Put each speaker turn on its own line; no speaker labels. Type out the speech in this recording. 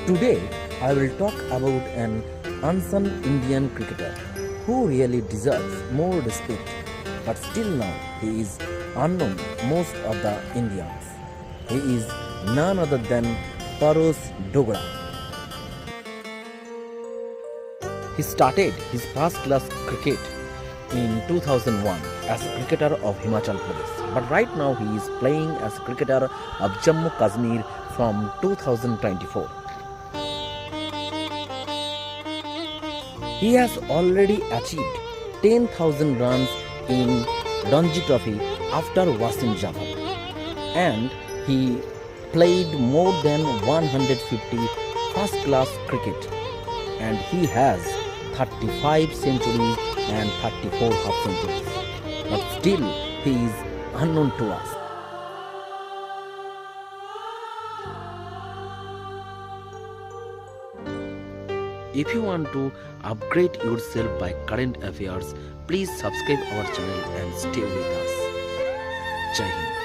Today, I will talk about an unsung Indian cricketer who really deserves more respect, but still now he is unknown most of the Indians. He is none other than Paros Dogra. He started his first-class cricket in 2001 as a cricketer of Himachal Pradesh, but right now he is playing as a cricketer of Jammu Kashmir from 2024. He has already achieved 10,000 runs in Ranji Trophy after Wasim Jafar, and he played more than 150 first-class cricket, and he has 35 centuries and 34 half centuries. But still, he is unknown to us. If you want to upgrade yourself by current affairs, please subscribe our channel and stay with us. Jai Hind.